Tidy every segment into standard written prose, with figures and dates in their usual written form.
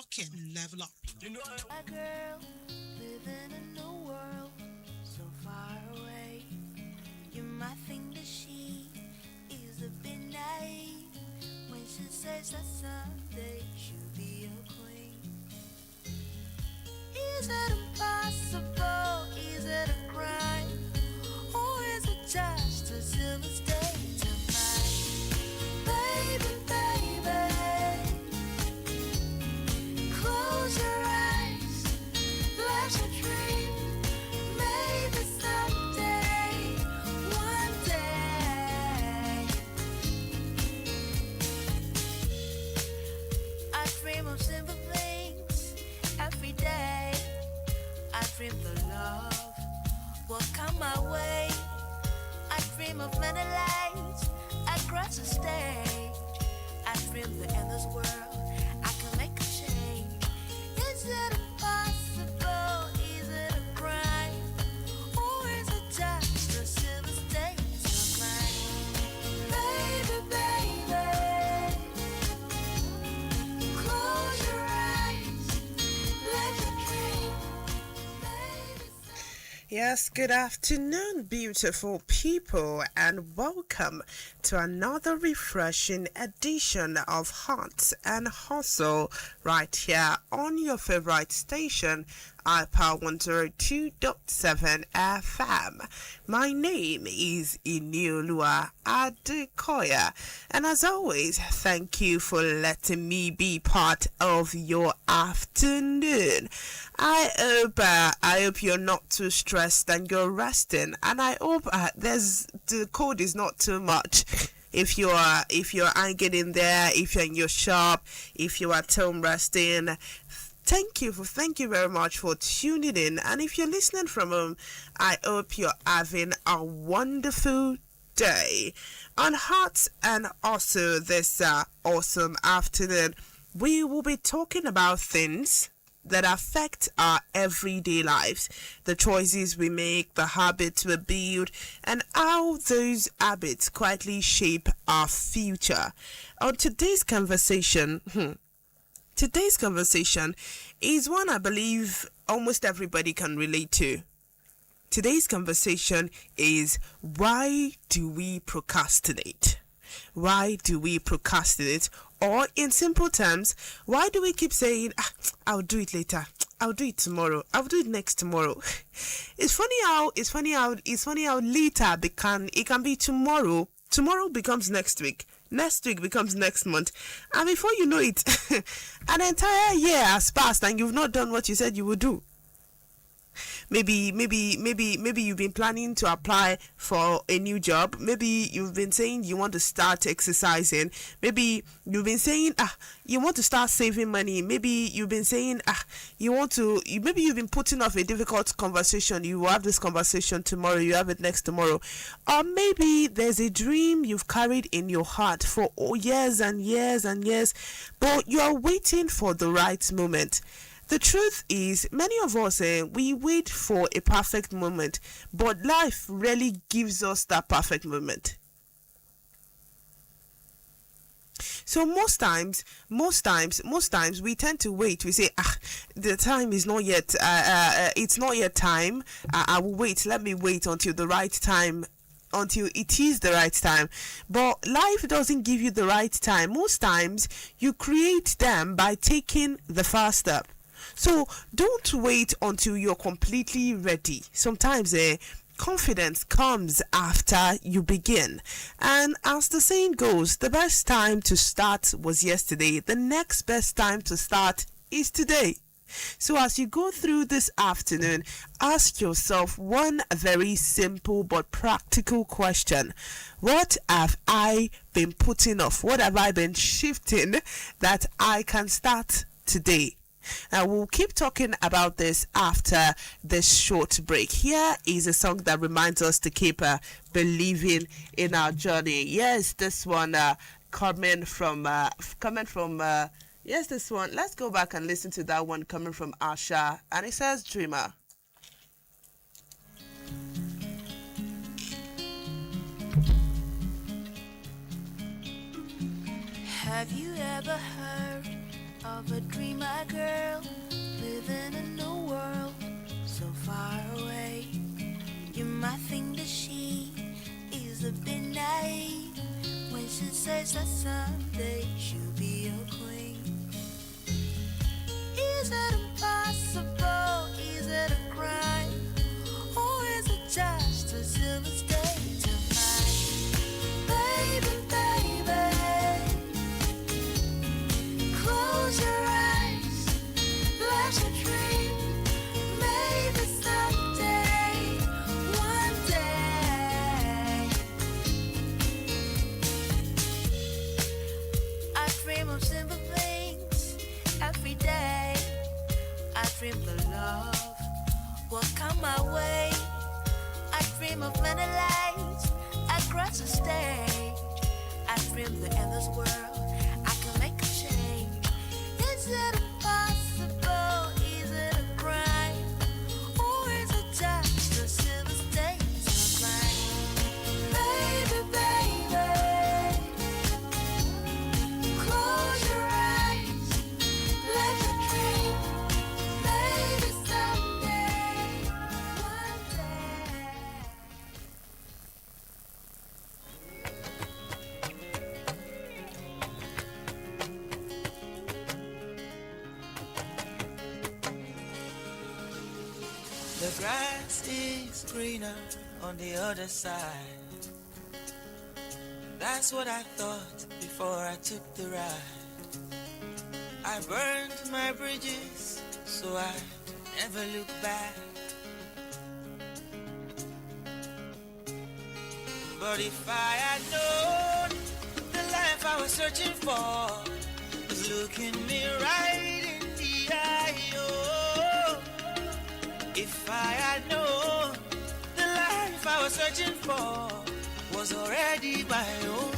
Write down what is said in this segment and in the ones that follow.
talking level up. A girl living in a world so far away. You might think that she is a bit naive when she says that someday she'll be a queen. Is it impossible? Is it a crime? Or is it just a silver state of mind? Baby, baby, close your eyes, let your dream. Maybe someday, one day, I dream of simple things every day. I dream the love will come my way. I dream of many lights across the stage. I dream that in this world I can make a change. Is it impossible? Is it a crime? Or is it just a silver state of mind? Baby, baby, close your eyes, let your dream. Yes, good afternoon, beautiful people, and welcome to another refreshing edition of Hearts and Hustle right here on your favorite station, iPower 102.7 FM. My name is INIOLUWA ADEKOYA, and as always, thank you for letting me be part of your afternoon. I hope you're not too stressed and you're resting, and I hope the cold is not too much. If you're hanging in there, if you're in your shop, if you're at home resting, thank you very much for tuning in. And if you're listening from home, I hope you're having a wonderful day. On Hearts and also this awesome afternoon, we will be talking about things that affect our everyday lives, the choices we make, the habits we build, and how those habits quietly shape our future. On today's conversation, is one I believe almost everybody can relate to. Today's conversation is, why do we procrastinate? Why do we procrastinate? Or in simple terms, why do we keep saying, I'll do it later, I'll do it tomorrow, I'll do it next tomorrow? It's funny how later it can be tomorrow. Tomorrow becomes next week. Next week becomes next month. And before you know it, an entire year has passed and you've not done what you said you would do. Maybe you've been planning to apply for a new job. Maybe you've been saying you want to start exercising. Maybe you've been saying you want to start saving money. Maybe you've been saying maybe you've been putting off a difficult conversation. You will have this conversation tomorrow, you have it next tomorrow. Or maybe there's a dream you've carried in your heart for years and years and years, but you are waiting for the right moment. The truth is, many of us, we wait for a perfect moment, but life rarely gives us that perfect moment. So most times, we tend to wait. We say, the time is not yet, it's not yet time. I will wait. Let me wait until the right time, until it is the right time. But life doesn't give you the right time. Most times, you create them by taking the first step. So don't wait until you're completely ready. Sometimes confidence comes after you begin. And as the saying goes, the best time to start was yesterday. The next best time to start is today. So as you go through this afternoon, ask yourself one very simple but practical question. What have I been putting off? What have I been shifting that I can start today? Now we'll keep talking about this after this short break. Here is a song that reminds us to keep believing in our journey. Yes, this one coming from this one. Let's go back and listen to that one coming from Asha, and it says Dreamer. Have you ever heard of a dreamer girl living in a world so far away. You might think that she is a bit naive when she says that someday she'll be a queen. Is it impossible? Is it a crime? Or is it just a silver state of mind? Baby, baby, close your eyes, let your dream. Maybe someday, one day, I dream of simple things every day. I dream the love will come my way. I dream of many lights across the stage. I dream the endless world I can make a change. Is it impossible? Is it a crime? Or is it just a silver state of mind? Baby, baby, close your eyes, let your dream. Maybe someday, one day. The grass is greener on the other side. That's what I thought before I took the ride. I burned my bridges, so I never look back. But if I had known the life I was searching for was looking me right in the eye, oh. If I had known the life I was searching for was already my own.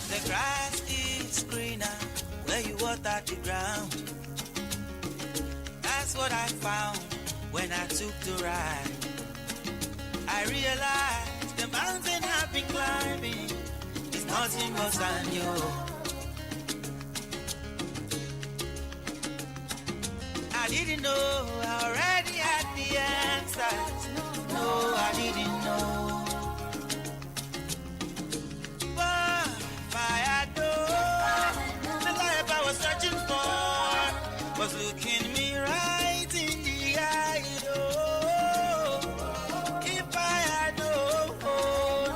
The grass is greener where you water the ground. That's what I found when I took the ride. I realized the mountain I've been climbing is nothing but sand, yo. I didn't know I already had the answers. No, I didn't know. Was looking me right in the eye, oh. If I had known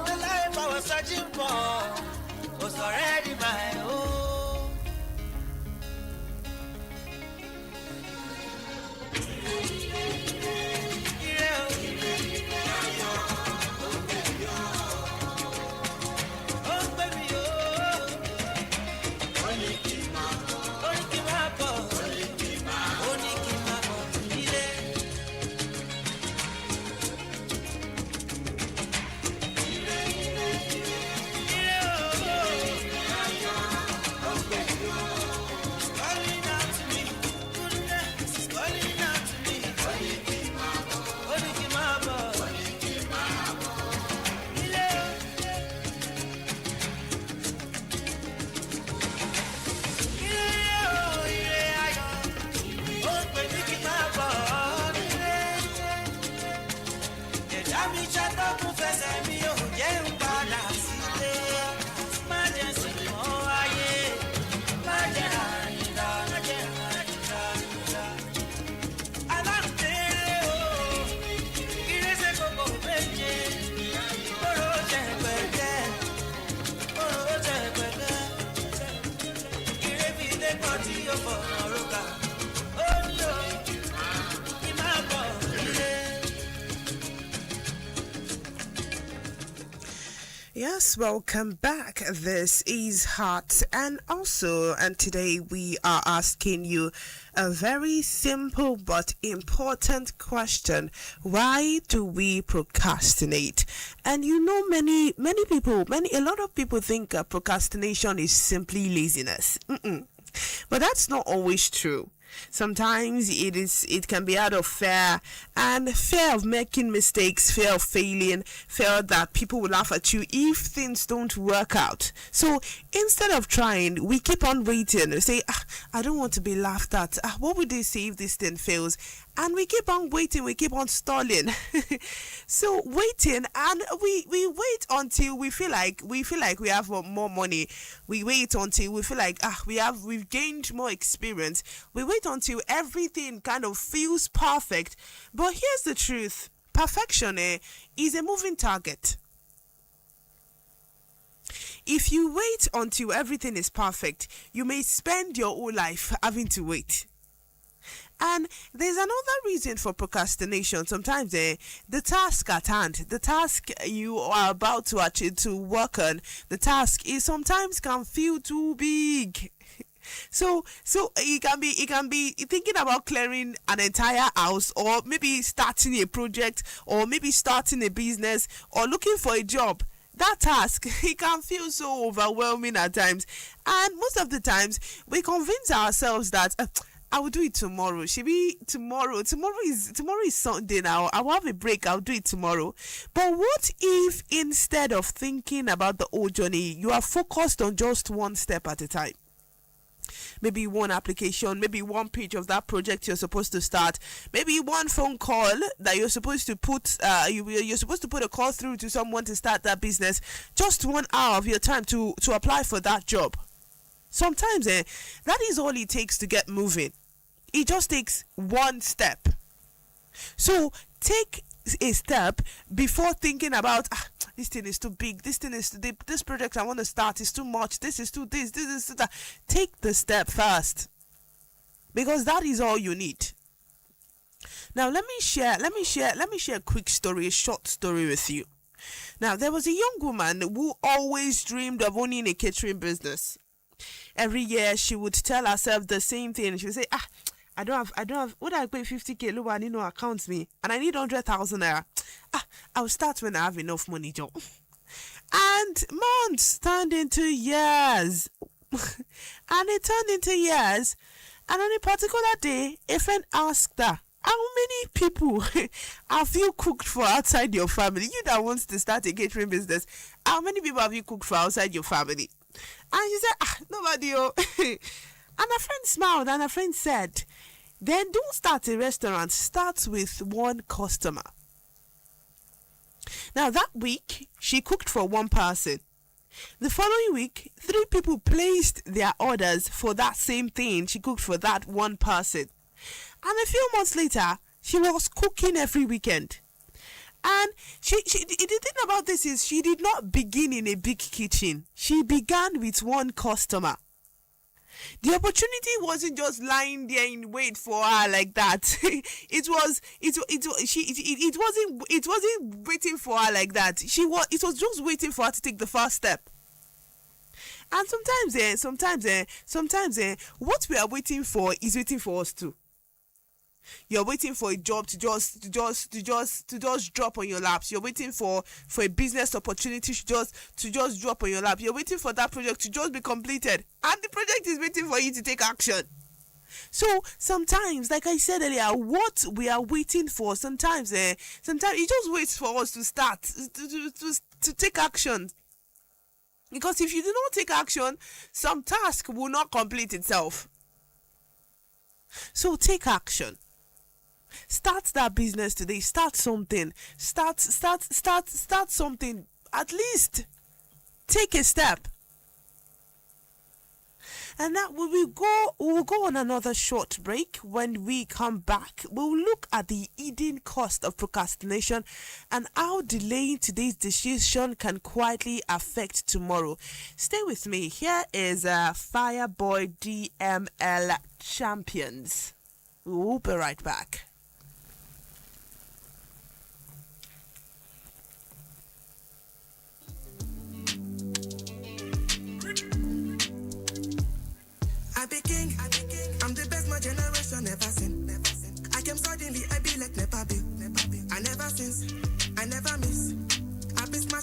the life I was searching for was already my own. Yeah. Oh, baby, oh. Yes, welcome back. This is Hot and today we are asking you a very simple but important question. Why do we procrastinate? And a lot of people think procrastination is simply laziness. But that's not always true. Sometimes it can be out of fear, and fear of making mistakes, fear of failing, fear that people will laugh at you if things don't work out. So instead of trying, we keep on waiting. We say, I don't want to be laughed at. What would they say if this thing fails? And we keep on waiting, we keep on stalling. So waiting, and we wait until we feel like we have more money. We wait until we feel like we've gained more experience. We wait until everything kind of feels perfect. But here's the truth: perfection is a moving target. If you wait until everything is perfect, you may spend your whole life having to wait. And there's another reason for procrastination. Sometimes the task at hand, the task you are about to achieve, to work on, the task is sometimes can feel too big. So it can be thinking about clearing an entire house, or maybe starting a project, or maybe starting a business, or looking for a job. That task, it can feel so overwhelming at times. And most of the times we convince ourselves that I will do it tomorrow. Should be tomorrow. Tomorrow is Sunday now. I will have a break. I'll do it tomorrow. But what if instead of thinking about the whole journey, you are focused on just one step at a time? Maybe one application, maybe one page of that project you're supposed to start, maybe one phone call that you're supposed to put. You're supposed to put a call through to someone to start that business. Just 1 hour of your time to apply for that job. Sometimes that is all it takes to get moving. It just takes one step. So take a step before thinking about this thing is too big, this project I want to start is too much, this is that. Take the step first, because that is all you need. Now let me share a quick story, a short story with you. Now, there was a young woman who always dreamed of owning a catering business. Every year she would tell herself the same thing. She would say, I don't have, what I pay 50k, low and accounts me, and I need 100,000 naira. I'll start when I have enough money, Joe. And months turned into years. And it turned into years. And on a particular day, a friend asked her, how many people have you cooked for outside your family? You that wants to start a catering business, how many people have you cooked for outside your family? And she said, nobody. And her friend smiled, and her friend said, then don't start a restaurant, start with one customer. Now that week, she cooked for one person. The following week, 3 people placed their orders for that same thing she cooked for that one person. And a few months later, she was cooking every weekend. And the thing about this is she did not begin in a big kitchen. She began with one customer. The opportunity wasn't just lying there in wait for her like that. It wasn't waiting for her like that. It was just waiting for her to take the first step. And sometimes what we are waiting for is waiting for us too. You're waiting for a job to just drop on your laps. You're waiting for a business opportunity to just drop on your lap. You're waiting for that project to just be completed, and the project is waiting for you to take action. So sometimes, like I said earlier, what we are waiting for, sometimes it just waits for us to start to take action. Because if you do not take action, some task will not complete itself. So take action. Start that business today. Start something. Start something. At least take a step. And now we will go on another short break. When we come back, we'll look at the hidden cost of procrastination and how delaying today's decision can quietly affect tomorrow. Stay with me. Here is Fireboy DML Champions. We'll be right back.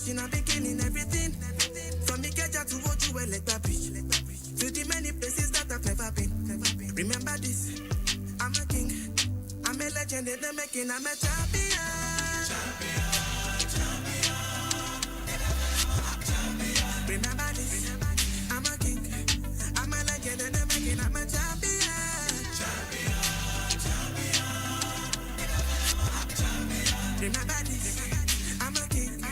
fishing, I've been killing everything. From Ikeja to Ojuwe, let that beach. To the many places that I've never been. Remember this, I'm a king. I'm a legend in the making, I'm a champion. Remember this, I'm a king. I'm a legend in the making, I'm a champion. Remember this, I'm a king.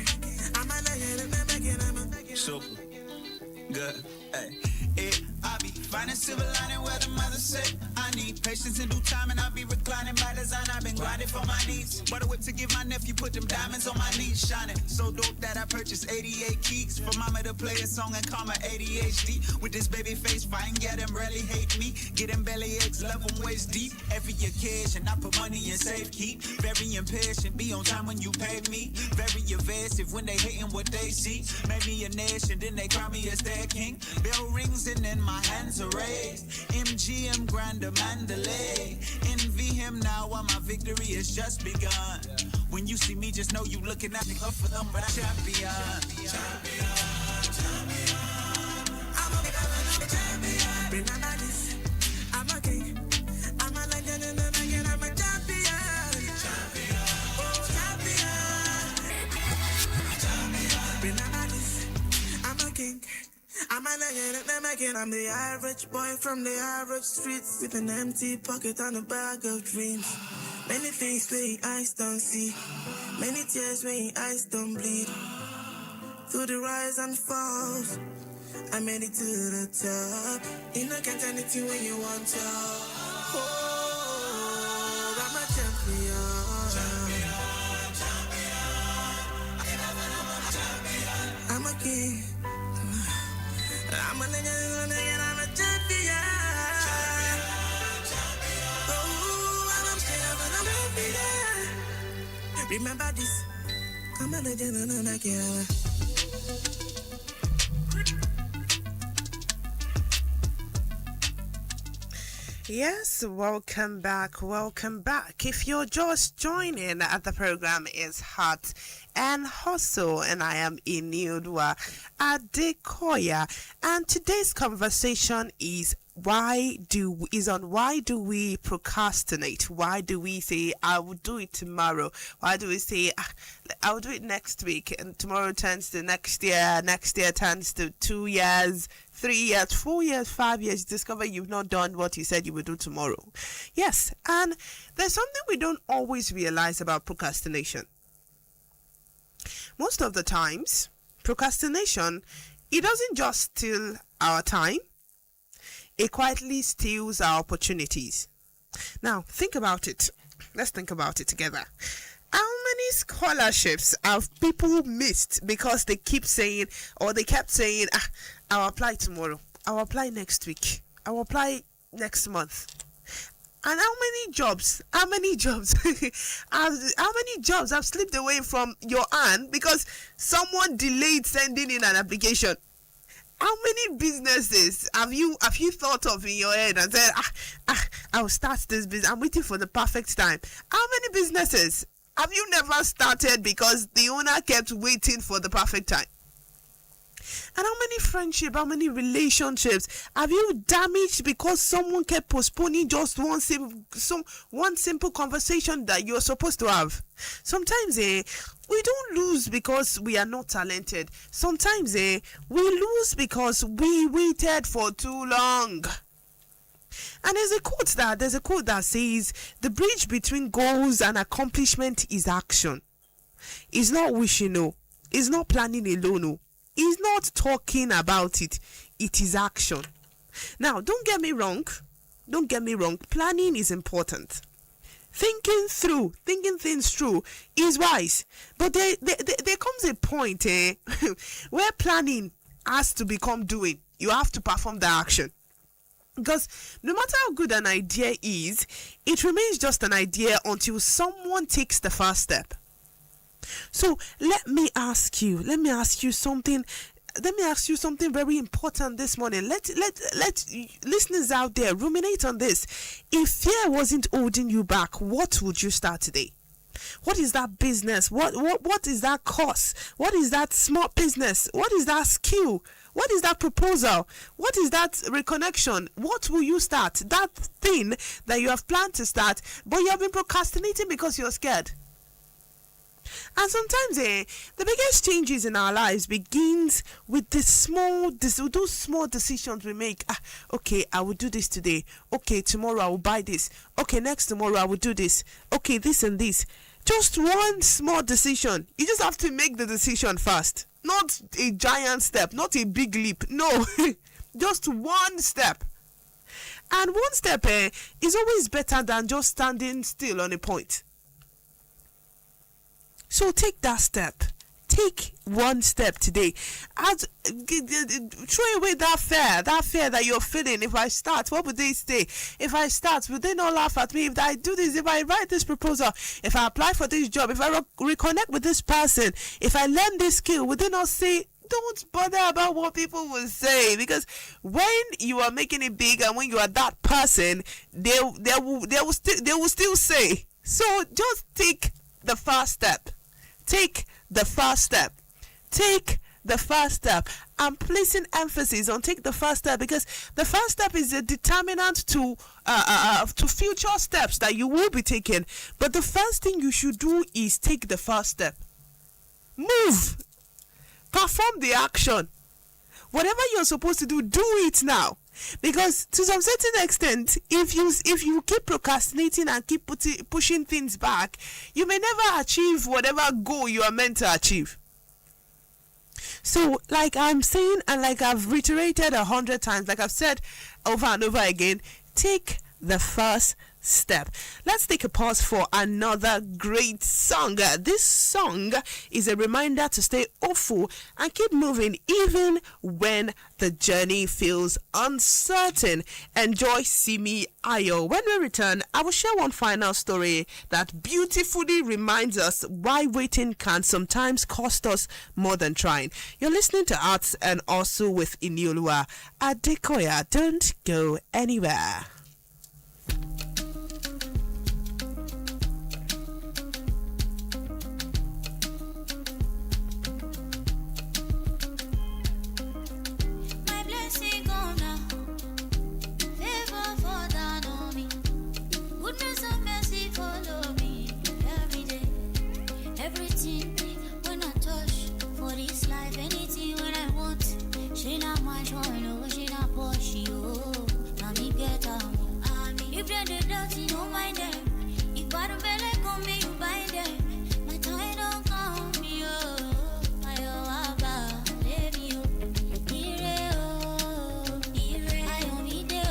I'm a legend in the making, I'm a Super good. Hey, I be finding silver lining where the mother said I need patience and due time, and I be reclining by design. I've been grinding for my needs. Bought a whip to give my nephew, put them diamonds on my knees, shining so dope that I purchased 88 keys for mama to play a song and call my ADHD. With this baby face, fine, yeah, them rarely hate me. Get them belly aches, love them waist deep. Every occasion, I put money in safe keep. Very impatient, be on time when you pay me. Very evasive when they hating what they see. Made me a nation, then they crown me as their king. Bell rings and then my hands are raised. MGM Grander Mandalay. Envy him now while my victory has just begun. When you see me, just know you looking at me up for them, but I'm champion. Remember this, I'm a king. I'm a legend in the making, I'm a champion. Oh, champion. Remember this, I'm a king. I'm a legend in the making, I'm the average boy from the average streets with an empty pocket and a bag of dreams. Many things where your eyes don't see, many tears where your eyes don't bleed. Through the rise and falls, I made it to the top. You know, can't anything when you want to. Oh, I'm a champion. I'm a king. I'm a legend, I'm a champion. Oh, I'm a champion. Remember this, I'm a legend and I'm a king. Yes, welcome back, welcome back. If you're just joining, the program is Hot and Hustle, and I am INIOLUWA ADEKOYA, and today's conversation is why do we procrastinate? Why do we say I will do it tomorrow? Why do we say I will do it next week, and tomorrow turns to next year turns to 2 years, 3 years, 4 years, 5 years, you discover you've not done what you said you would do tomorrow. Yes, and there's something we don't always realize about procrastination. Most of the times, procrastination, it doesn't just steal our time, it quietly steals our opportunities. Now, think about it. Let's think about it together. How many scholarships have people missed because they kept saying, I'll apply tomorrow, I'll apply next week, I'll apply next month? And how many jobs how many jobs have slipped away from your hand because someone delayed sending in an application? How many businesses have you thought of in your head and said, I'll start this business, I'm waiting for the perfect time? How many businesses have you never started because the owner kept waiting for the perfect time? And how many friendships, how many relationships have you damaged because someone kept postponing just one simple conversation that you're supposed to have? Sometimes we don't lose because we are not talented. Sometimes we lose because we waited for too long. And there's a quote that says, the bridge between goals and accomplishment is action. It's not wishing, no. It's not planning alone, no. It's not talking about it. It is action. Now, don't get me wrong. Planning is important. Thinking things through is wise. But there comes a point where planning has to become doing. You have to perform the action. Because no matter how good an idea is, it remains just an idea until someone takes the first step. So let me ask you something very important this morning. Let listeners out there ruminate on this. If fear wasn't holding you back, what would you start today? What is that business? What is that course? What is that small business? What is that skill? What is that proposal? What is that reconnection? What will you start? That thing that you have planned to start, but you have been procrastinating because you're scared. And sometimes the biggest changes in our lives begins with those small decisions we make. Okay, I will do this today. Okay, tomorrow I will buy this. Okay, next tomorrow I will do this. Okay, this and this. Just one small decision. You just have to make the decision fast. Not a giant step, not a big leap. No, just one step. And one step is always better than just standing still on a point. So take that step. Take one step today. Throw away that fear that you're feeling. If I start, what would they say? If I start, would they not laugh at me? If I do this, if I write this proposal, if I apply for this job, if I reconnect with this person, if I learn this skill, would they not say, don't bother about what people will say? Because when you are making it big and when you are that person, they will still say. So just take the first step. Take the first step. Take the first step. I'm placing emphasis on take the first step because the first step is a determinant to future steps that you will be taking. But the first thing you should do is take the first step. Move. Perform the action. Whatever you're supposed to do, do it now. Because to some certain extent, if you keep procrastinating and keep pushing things back, you may never achieve whatever goal you are meant to achieve. So, like I'm saying, and like I've reiterated 100 times, like I've said over and over again, take the first step. Let's take a pause for another great song. This song is a reminder to stay hopeful and keep moving even when the journey feels uncertain. Enjoy Simi Ayo. When we return, I will share one final story that beautifully reminds us why waiting can sometimes cost us more than trying. You're listening to Arts and Also with INIOLUWA. ADEKOYA, don't go anywhere. If they're the dirty, don't mind them. If I don't better come, me you buy them. My time don't come, yo. Ayo aba, baby yo. Ire oh, ayo mi de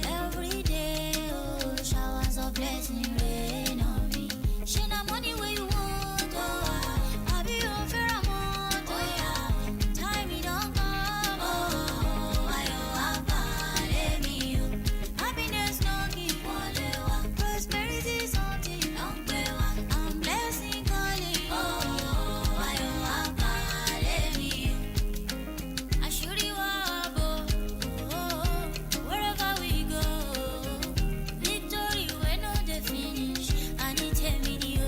every day oh. Showers of blessing rain on me. She na money where you want, oh. I be on fair amount, oh yeah. Time me don't come, oh. Ayo aba, baby yo. Happiness knocking, prosperity something, I'm blessing calling. Oh, ayo abalemi, ashuri wabo. Oh, wherever we go, victory we know the finish. And it video,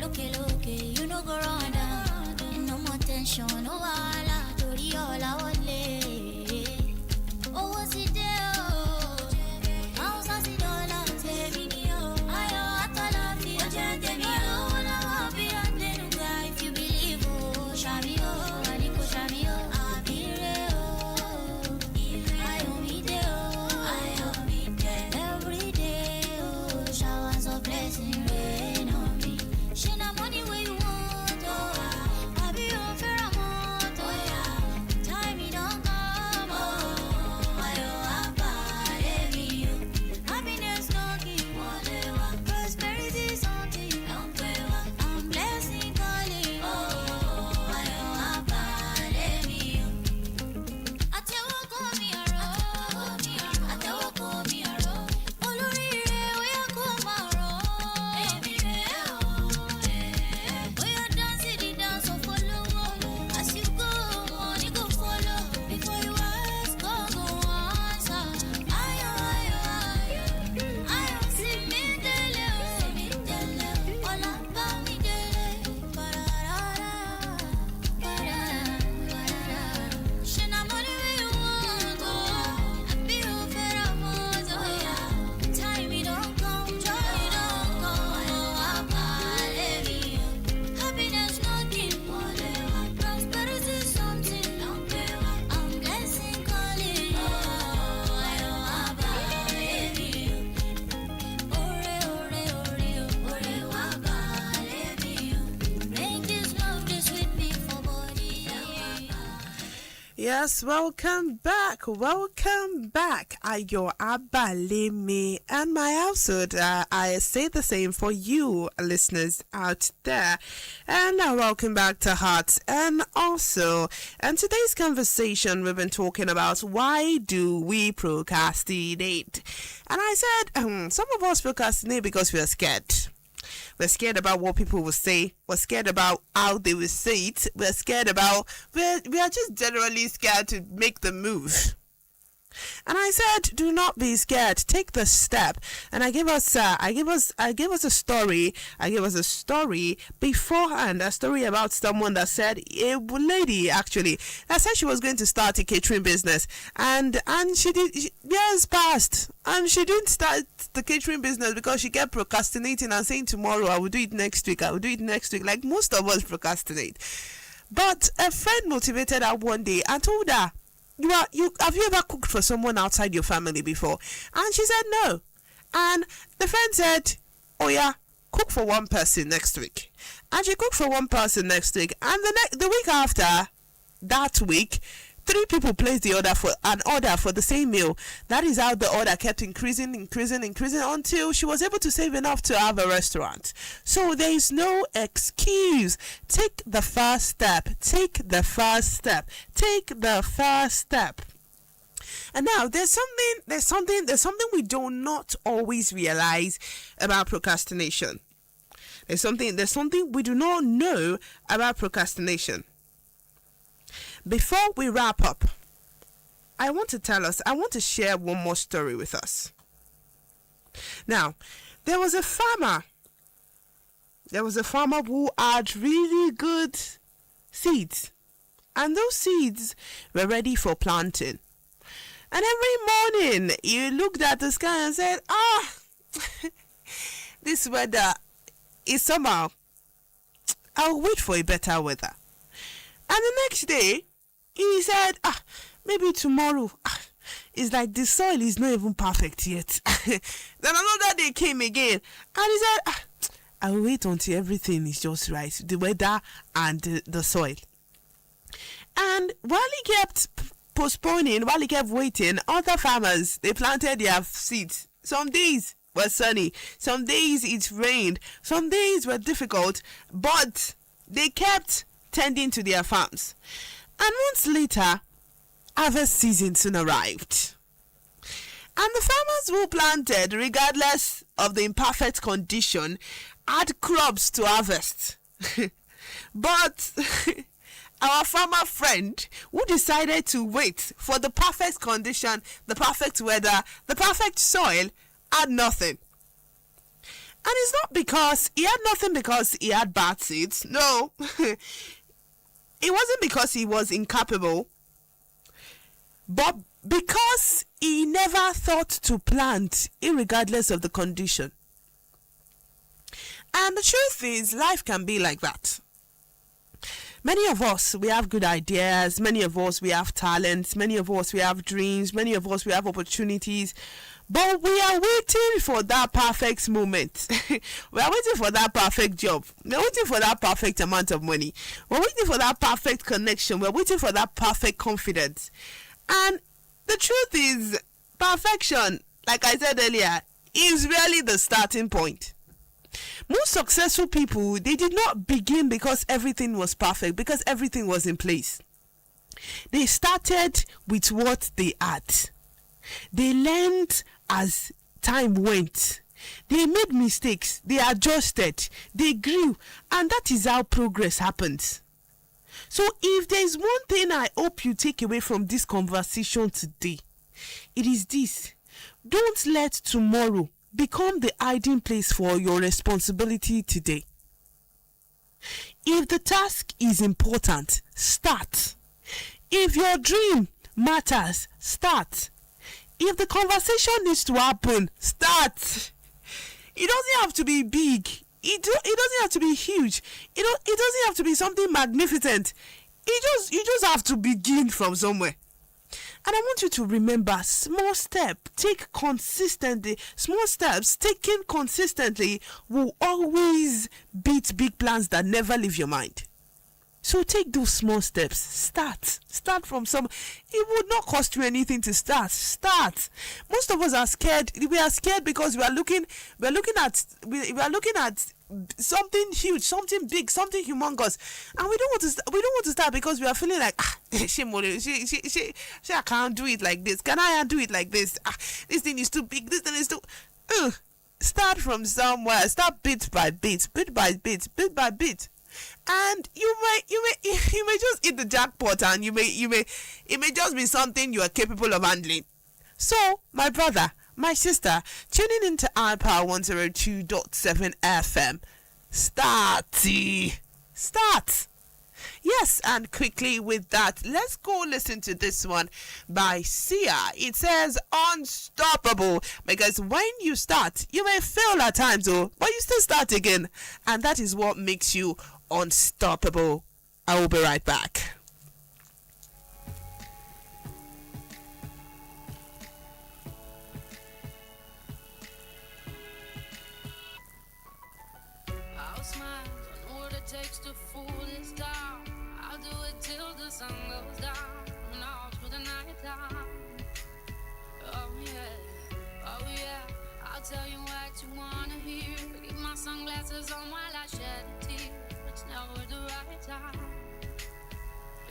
look, you know go round and no more tension, no wala, tori ola ole. Oh, what's it there? Money where you want, oh, I be on fair amount, oh. Yes, welcome back. Welcome back. Ayo Abaleme and my household. I say the same for you listeners out there. And welcome back to Hearts and Also. And today's conversation, we've been talking about why do we procrastinate? And I said, some of us procrastinate because we are scared. We're scared about what people will say. We're scared about how they will say it. We are just generally scared to make the move. And I said, do not be scared. Take the step. And I gave us a story. I gave us a story beforehand. A story about someone that said, a lady actually, that said she was going to start a catering business, and she did. Years passed, and she didn't start the catering business because she kept procrastinating and saying, tomorrow I will do it next week. I will do it next week. Like most of us procrastinate. But a friend motivated her one day and told her, have you ever cooked for someone outside your family before? And she said no. And the friend said, oh yeah, cook for one person next week. And she cooked for one person next week. And the week after that week, 3 people placed an order for the same meal. That is how the order kept increasing until she was able to save enough to have a restaurant. So there is no excuse. Take the first step. Take the first step. Take the first step. And now there's something we do not always realize about procrastination. There's something we do not know about procrastination. Before we wrap up, I want to share one more story with us. Now, there was a farmer who had really good seeds, and those seeds were ready for planting. And every morning, he looked at the sky and said, this weather is somehow, I'll wait for a better weather. And the next day, he said, maybe tomorrow. It's like the soil is not even perfect yet. Then another day came again, and he said, I'll wait until everything is just right, the weather and the soil. And while he kept postponing, while he kept waiting, other farmers, they planted their seeds. Some days were sunny, some days it rained, some days were difficult, but they kept tending to their farms. And months later, harvest season soon arrived. And the farmers who planted, regardless of the imperfect condition, had crops to harvest. But our farmer friend, who decided to wait for the perfect condition, the perfect weather, the perfect soil, had nothing. And it's not because he had nothing because he had bad seeds. No. It wasn't because he was incapable, but because he never thought to plant, irregardless of the condition. And the truth is, life can be like that. Many of us, we have good ideas. Many of us, we have talents. Many of us, we have dreams. Many of us, we have opportunities. But we are waiting for that perfect moment. We are waiting for that perfect job. We are waiting for that perfect amount of money. We are waiting for that perfect connection. We are waiting for that perfect confidence. And the truth is, perfection, like I said earlier, is really the starting point. Most successful people, they did not begin because everything was perfect, because everything was in place. They started with what they had. They learned as time went. They made mistakes. They adjusted. They grew. And that is how progress happens. So if there is one thing I hope you take away from this conversation today, it is this. Don't let tomorrow become the hiding place for your responsibility today. If the task is important, start. If your dream matters, start. If the conversation needs to happen, start. It doesn't have to be big. It doesn't have to be huge. It doesn't have to be something magnificent. You just have to begin from somewhere. And I want you to remember, small steps taken consistently will always beat big plans that never leave your mind. So take those small steps. Start from some. It would not cost you anything to start. Most of us are scared. We are scared because we are looking at something huge, something big, something humongous, and we don't want to start because we are feeling like she I can't do it like this. Can I do it like this? This thing is too big. This thing is too. Start from somewhere. Start bit by bit, and you may just hit the jackpot, and it may just be something you are capable of handling. So, my brother, my sister, tuning into iPower 102.7 FM. Start. Yes, and quickly with that, let's go listen to this one by Sia. It says unstoppable, because when you start, you may fail at times, but you still start again, and that is what makes you unstoppable. I will be right back. I'll smile, I know what it takes to fool this town. I'll do it till the sun goes down, and all through the night time. Oh yeah, I'll tell you what you wanna hear. Keep my sunglasses on while I shed a tear. It's never the right time.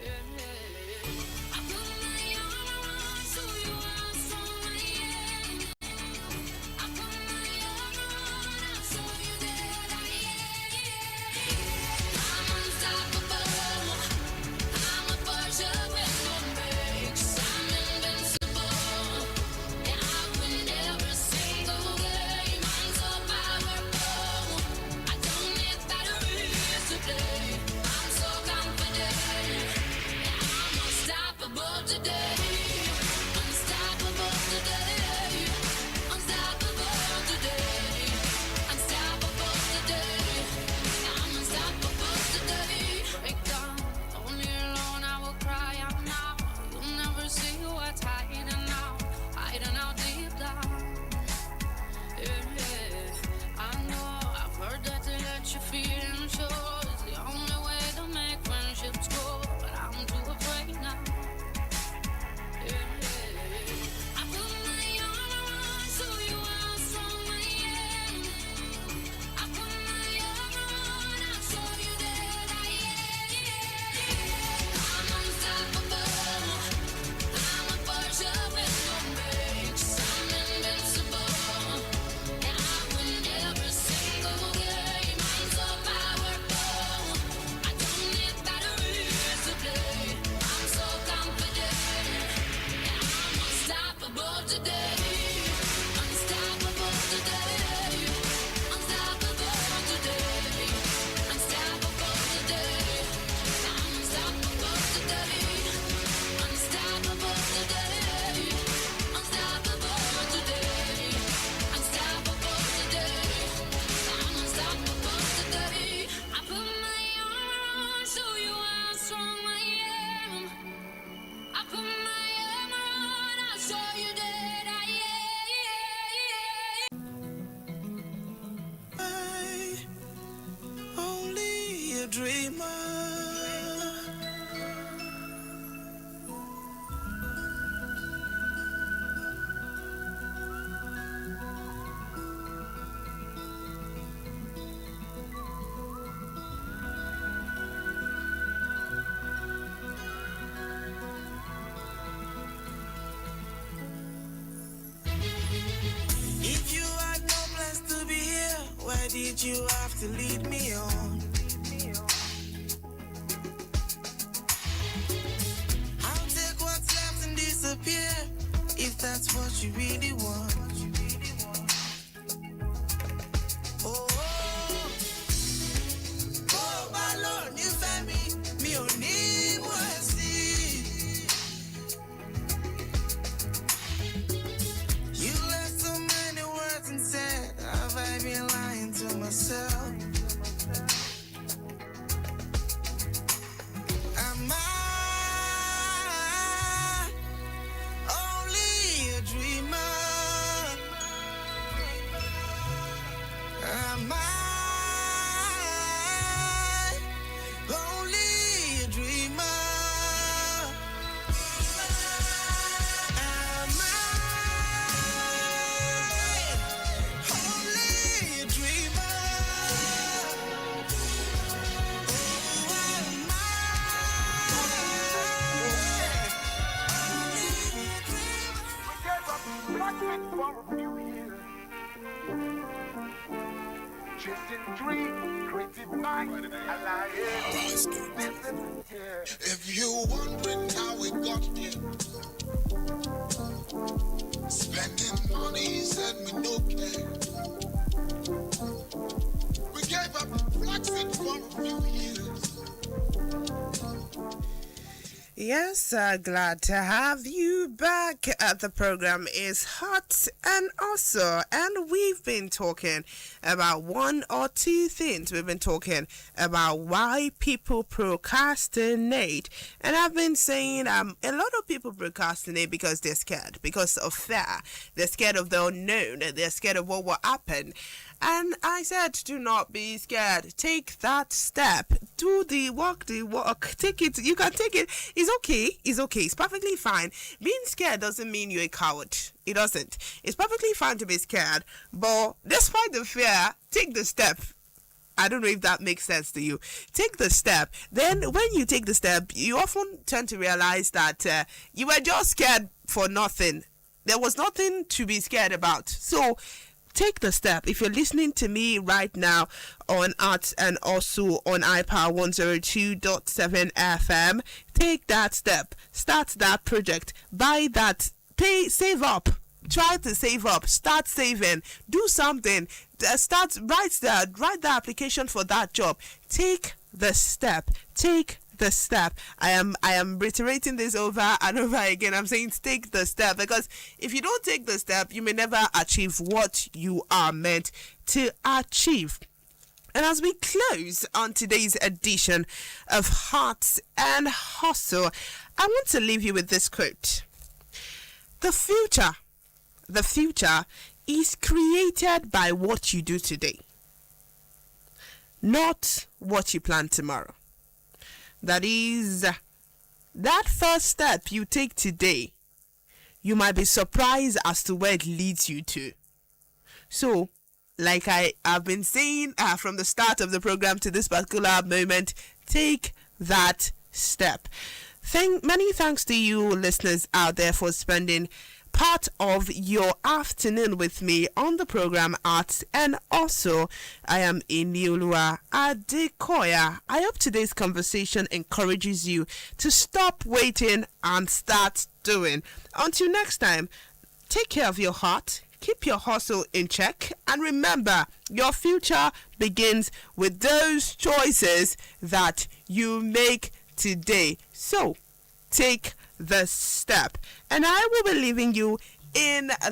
Yeah. I put my armor on so you are strong, yeah. I put my armor on, I'll show you that I am. I'm unstoppable. I'm a Porsche with no brakes. I'm invincible. And I win every single game. I'm so powerful. I don't need batteries to play. I'm so confident. I'm unstoppable today. Unstoppable today. Unstoppable today. Unstoppable today. I'm unstoppable today. Break down, only alone I will cry out now. You'll never see what's hiding out deep down. Yeah. I know I've heard that to let you feel and show is the only way to make friendships grow, but I'm too afraid now. I put my armor on so you are strong, yeah. I put my armor on, I'll show you that I am. I'm unstoppable. I'm a Porsche with no brakes. I'm invincible. And I win every single game. I'm so powerful. I don't need batteries to play. I'm so confident. And I'm unstoppable today. Unstoppable today. Unstoppable today. Unstoppable today. I'm unstoppable today. Unstoppable today. Unstoppable today. Unstoppable today. I'm unstoppable today. I put my armor on, show you how strong I am. I put my armor on, I'll show you that I am. I only a dreamer. If you had no plans to be here, why did you have to lead me on? I'll take what's left and disappear, if that's what you really want. Oh, my Lord, you found me only one see. You left so many words and said, have I been lying to myself? Am I only a dreamer? it for a few years. Chasing dreams, creative mind, alliance. Listen here. If you're wondering how we got here, spending money said we no care. We gave up flexing for a few years. Yes, glad to have you back. The program is hot and also, and we've been talking about one or two things. We've been talking about why people procrastinate, and I've been saying a lot of people procrastinate because they're scared, because of fear. They're scared of the unknown. They're scared of what will happen. And I said, do not be scared. Take that step. Do the work, Take it. You can take it. It's okay. It's okay. It's perfectly fine. Being scared doesn't mean you're a coward. It doesn't. It's perfectly fine to be scared. But despite the fear, take the step. I don't know if that makes sense to you. Take the step. Then when you take the step, you often tend to realize that you were just scared for nothing. There was nothing to be scared about. So, take the step. If you're listening to me right now on Arts and also on iPower 102.7 FM, take that step. Start that project. Buy that. Save up. Try to save up. Start saving. Do something. Write the application for that job. Take the step. Take the step. I am reiterating this over and over again. I'm saying take the step, because if you don't take the step, you may never achieve what you are meant to achieve. And as we close on today's edition of Hearts and Hustle, I want to leave you with this quote. The future is created by what you do today, not what you plan tomorrow. That is, that first step you take today, you might be surprised as to where it leads you to. So, like I've been saying from the start of the program to this particular moment, take that step. Many thanks to you listeners out there for spending part of your afternoon with me on the program Arts and also I am INIOLUWA ADEKOYA. I hope today's conversation encourages you to stop waiting and start doing. Until next time, take care of your heart, keep your hustle in check, and remember, your future begins with those choices that you make today. So, take the step. And I will be leaving you in the